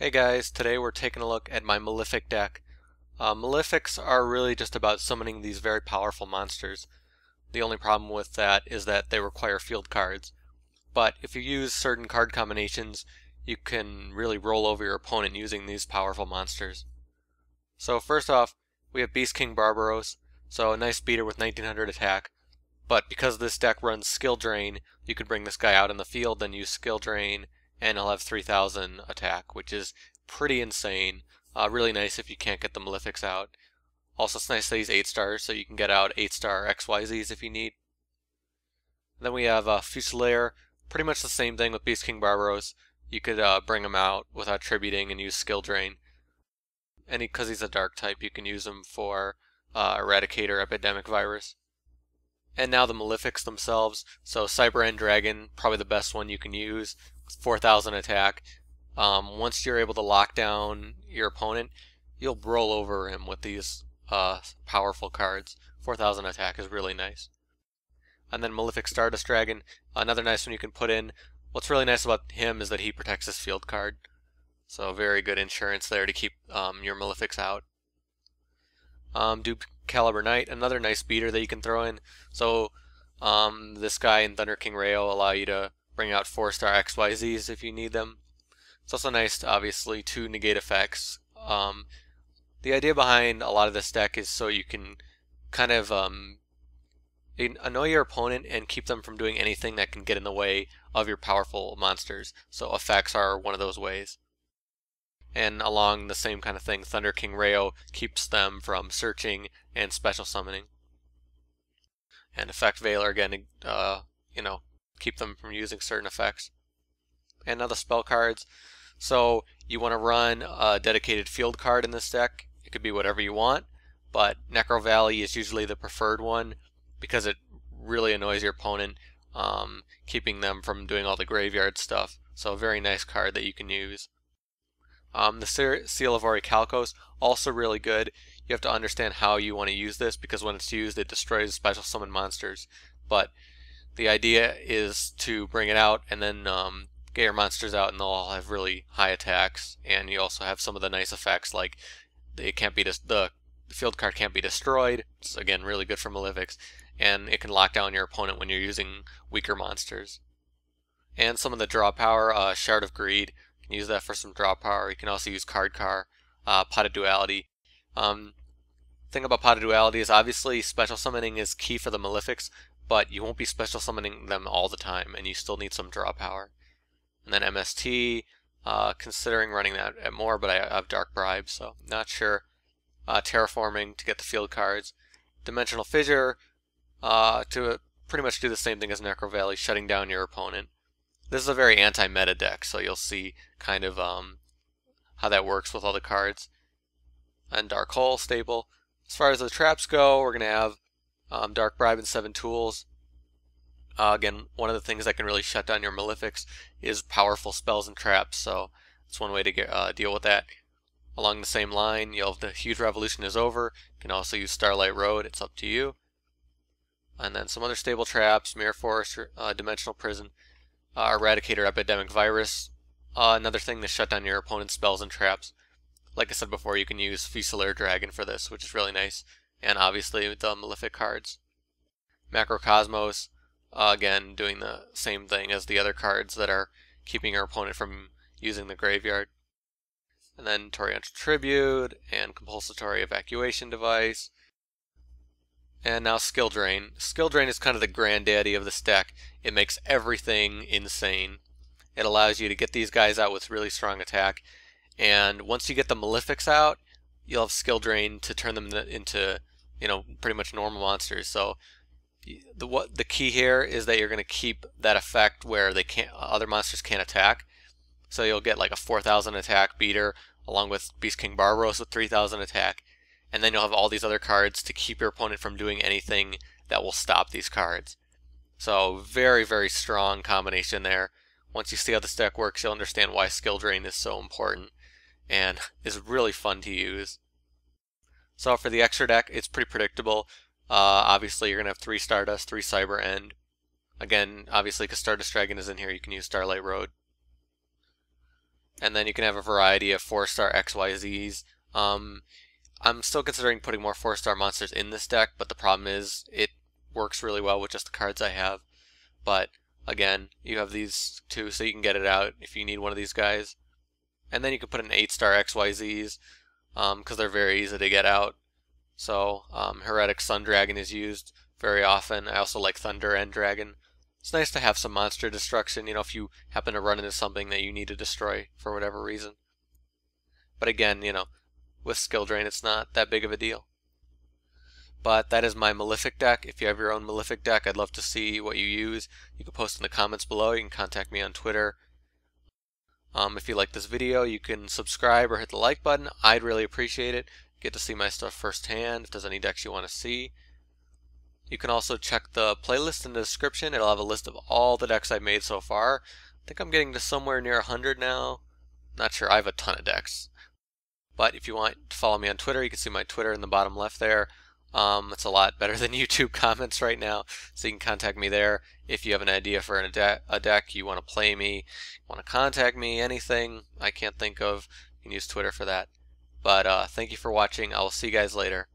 Hey guys, today we're taking a look at my Malefic deck. Malefics are really just about summoning these very powerful monsters. The only problem with that is that they require field cards. But if you use certain card combinations, you can really roll over your opponent using these powerful monsters. So first off, we have Beast King Barbaros, so a nice beater with 1900 attack. But because this deck runs Skill Drain, you could bring this guy out in the field, then use Skill Drain, and he'll have 3000 attack, which is pretty insane. Really nice if you can't get the Malefics out. Also, it's nice that he's 8 stars, so you can get out 8-star XYZs if you need. Then we have Fusilier, pretty much the same thing with Beast King Barbaros. You could bring him out without tributing and use Skill Drain. And because he's a dark type, you can use him for Eradicator, Epidemic Virus. And now the Malefics themselves. So Cyber End Dragon, probably the best one you can use, 4000 attack. Once you're able to lock down your opponent, you'll roll over him with these powerful cards. 4000 attack is really nice. And then Malefic Stardust Dragon, another nice one you can put in. What's really nice about him is that he protects his field card. So very good insurance there to keep your Malefics out. Doomcaliber Knight, another nice beater that you can throw in. So this guy and Thunder King Rai-Oh allow you to bring out 4-star XYZs if you need them. It's also nice, obviously, to negate effects. The idea behind a lot of this deck is so you can kind of annoy your opponent and keep them from doing anything that can get in the way of your powerful monsters. So effects are one of those ways. And along the same kind of thing, Thunder King Rai-Oh keeps them from searching and special summoning. And Effect Veiler again, keep them from using certain effects. And now the spell cards. So you want to run a dedicated field card in this deck. It could be whatever you want, but Necrovalley is usually the preferred one because it really annoys your opponent, keeping them from doing all the graveyard stuff. So a very nice card that you can use. The Seal of Orichalcos, also really good. You have to understand how you want to use this because when it's used it destroys special summon monsters. But the idea is to bring it out and then get your monsters out and they'll all have really high attacks. And you also have some of the nice effects like the field card can't be destroyed. It's again really good for Malefics. And it can lock down your opponent when you're using weaker monsters. And some of the draw power, Shard of Greed. Use that for some draw power. You can also use Pot of Duality. Thing about Pot of Duality is obviously special summoning is key for the Malefics, but you won't be special summoning them all the time, and you still need some draw power. And then MST, considering running that at more, but I have Dark Bribe, so not sure. Terraforming to get the field cards. Dimensional Fissure to pretty much do the same thing as Necrovalley, shutting down your opponent. This is a very anti-meta deck, so you'll see kind of how that works with all the cards. And Dark Hole, stable. As far as the traps go, we're going to have Dark Bribe and 7 tools. Again, one of the things that can really shut down your Malefics is powerful spells and traps, so it's one way to deal with that. Along the same line, you'll have the Huge Revolution is over. You can also use Starlight Road, it's up to you. And then some other stable traps, Mirror Forest, Dimensional Prison. Eradicator, Epidemic Virus, another thing to shut down your opponent's spells and traps. Like I said before, you can use Fusilier Dragon for this, which is really nice, and obviously the Malefic cards. Macrocosmos, again doing the same thing as the other cards that are keeping your opponent from using the graveyard. And then Torrential Tribute and Compulsory Evacuation Device. And now Skill Drain. Skill Drain is kind of the granddaddy of this deck. It makes everything insane. It allows you to get these guys out with really strong attack. And once you get the Malefics out, you'll have Skill Drain to turn them into, pretty much normal monsters. So the key here is that you're going to keep that effect where other monsters can't attack. So you'll get like a 4000 attack beater along with Beast King Barbaros with 3000 attack. And then you'll have all these other cards to keep your opponent from doing anything that will stop these cards. So very, very strong combination there. Once you see how this deck works, you'll understand why Skill Drain is so important and is really fun to use. So for the extra deck, it's pretty predictable. Obviously, you're going to have 3 Stardust, 3 Cyber End. Again, obviously, because Stardust Dragon is in here, you can use Starlight Road. And then you can have a variety of 4-star XYZs. I'm still considering putting more 4-star monsters in this deck, but the problem is it works really well with just the cards I have. But again, you have these two, so you can get it out if you need one of these guys. And then you can put in 8-star XYZs, because they're very easy to get out. So Hieratic Sun Dragon is used very often. I also like Thunder End Dragon. It's nice to have some monster destruction, you know, if you happen to run into something that you need to destroy for whatever reason. But again, you know, with skill drain, it's not that big of a deal. But that is my Malefic deck. If you have your own Malefic deck, I'd love to see what you use. You can post in the comments below. You can contact me on Twitter. If you like this video, you can subscribe or hit the like button. I'd really appreciate it. Get to see my stuff firsthand if there's any decks you want to see. You can also check the playlist in the description. It'll have a list of all the decks I've made so far. I think I'm getting to somewhere near 100 now. Not sure. I have a ton of decks. But if you want to follow me on Twitter, you can see my Twitter in the bottom left there. It's a lot better than YouTube comments right now, so you can contact me there. If you have an idea for a deck, you want to play me, want to contact me, anything I can't think of, you can use Twitter for that. But thank you for watching. I will see you guys later.